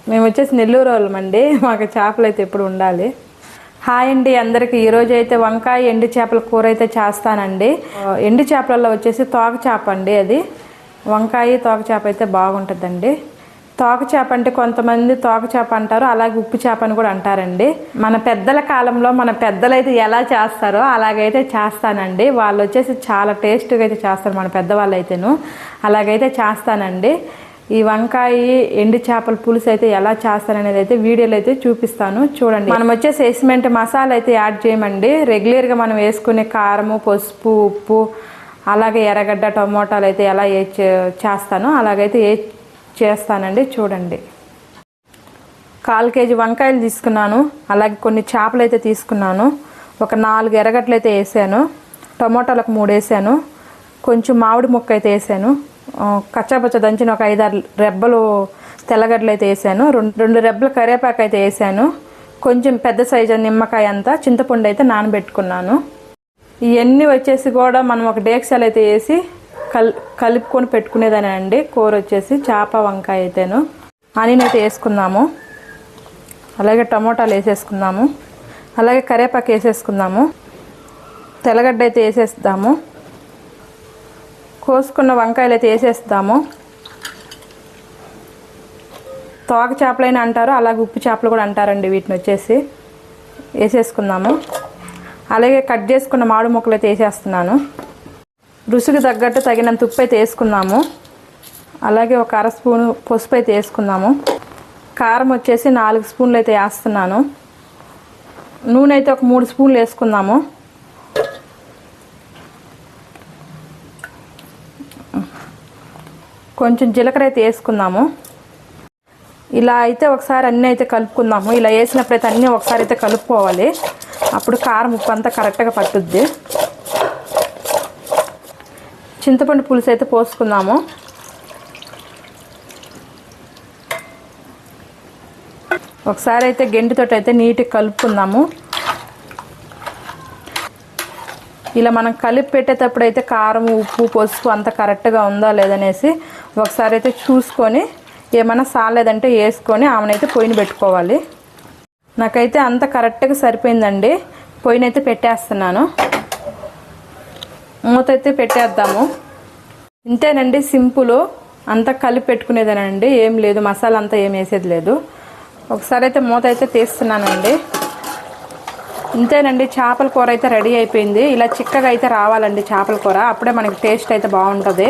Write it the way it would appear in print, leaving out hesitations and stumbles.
మేము వచ్చేసి నెల్లూరు వాళ్ళమండి. మాకు చేపలు అయితే ఎప్పుడు ఉండాలి. హాయ్ అండి అందరికి. ఈరోజు అయితే వంకాయ ఎండు చేపల కూర అయితే చేస్తానండి. ఎండు చేపలలో వచ్చేసి తోక చేప అండి. అది వంకాయ తోక చేప అయితే బాగుంటుందండి. తోక చేప అంటే కొంతమంది తోక చేప అంటారు, అలాగే ఉప్పు చేప అని కూడా అంటారండి. మన పెద్దల కాలంలో మన పెద్దలైతే ఎలా చేస్తారో అలాగైతే చేస్తానండి. వాళ్ళు వచ్చేసి చాలా టేస్ట్గా అయితే చేస్తారు మన పెద్దవాళ్ళు అయితేను. అలాగైతే చేస్తానండి. ఈ వంకాయ ఎండు చేపల పులుసు అయితే ఎలా చేస్తారనేది అయితే వీడియోలో అయితే చూపిస్తాను, చూడండి. మనం వచ్చేసి ఎసిమెంట్ మసాలా అయితే యాడ్ చేయమండి. రెగ్యులర్గా మనం వేసుకునే కారము, పసుపు, ఉప్పు, అలాగే ఎర్రగడ్డ, టమోటాలు అయితే ఎలా చేస్తానో అలాగైతే చేస్తానండి, చూడండి. 1/4 కేజీ వంకాయలు తీసుకున్నాను. అలాగే కొన్ని చేపలు అయితే తీసుకున్నాను. ఒక 4 ఎర్రగడ్డలు అయితే వేసాను. టమోటాలకు 3 వేసాను. కొంచెం మామిడి ముక్క అయితే వేసాను. కచ్చాపచ్చ దంచిన ఒక 5-6 రెబ్బలు తెల్లగడ్డలు అయితే వేసాను. 2 రెబ్బలు కరివేపాకు అయితే వేసాను. కొంచెం పెద్ద సైజు నిమ్మకాయ అంతా చింతపండు అయితే నానబెట్టుకున్నాను. ఇవన్నీ వచ్చేసి కూడా మనం ఒక డేక్షాలు అయితే వేసి కలుపుకొని పెట్టుకునేదానే అండి. కూర వచ్చేసి చేప వంకాయ అయితేను. ఆనియన్ అయితే వేసుకుందాము. అలాగే టమోటాలు వేసేసుకుందాము. అలాగే కరివేపాకు వేసేసుకుందాము. తెల్లగడ్డ అయితే వేసేస్తాము. కోసుకున్న వంకాయలు అయితే వేసేస్తాము. తోక చేపలైనా అంటారు, అలాగే ఉప్పు చేపలు కూడా అంటారండి వీటిని వచ్చేసి. వేసేసుకుందాము. అలాగే కట్ చేసుకున్న మామిడి ముక్కలు అయితే వేసేస్తున్నాను. రుచికి తగ్గట్టు తగినంత ఉప్పు అయితే వేసుకుందాము. అలాగే ఒక 1/2 స్పూను పసుపు అయితే వేసుకుందాము. కారం వచ్చేసి 4 స్పూన్లు అయితే వేస్తున్నాను. నూనె అయితే ఒక 3 స్పూన్లు వేసుకుందాము. కొంచెం జీలకర్ర అయితే వేసుకుందాము. ఇలా అయితే ఒకసారి అన్నీ అయితే కలుపుకుందాము. ఇలా వేసినప్పుడైతే అన్నీ ఒకసారి అయితే కలుపుకోవాలి. అప్పుడు కారం ఉప్పు అంతా కరెక్ట్గా పట్టుద్ది. చింతపండు పులుసు అయితే పోసుకుందాము. ఒకసారి అయితే గెంటితో అయితే నీట్గా కలుపుకుందాము. ఇలా మనం కలిపి పెట్టేటప్పుడు అయితే కారం, ఉప్పు, పసుపు అంతా కరెక్ట్గా ఉందా లేదనేసి ఒకసారి అయితే చూసుకొని ఏమైనా సాలేదంటే వేసుకొని ఆమెనైతే పొయ్యిని పెట్టుకోవాలి. నాకైతే అంత కరెక్ట్గా సరిపోయిందండి. పొయ్యినైతే పెట్టేస్తున్నాను. మూత అయితే పెట్టేద్దాము. ఇంతేనండి, సింపుల్. అంతా కలిపి పెట్టుకునేదేనండి, ఏం లేదు, మసాలా అంతా ఏం వేసేది లేదు. ఒకసారి అయితే మూత అయితే తీస్తున్నానండి. ఇంతేనండి, చేపల కూర అయితే రెడీ అయిపోయింది. ఇలా చిక్కగా అయితే రావాలండి చేపల కూర, అప్పుడే మనకి టేస్ట్ అయితే బాగుంటుంది.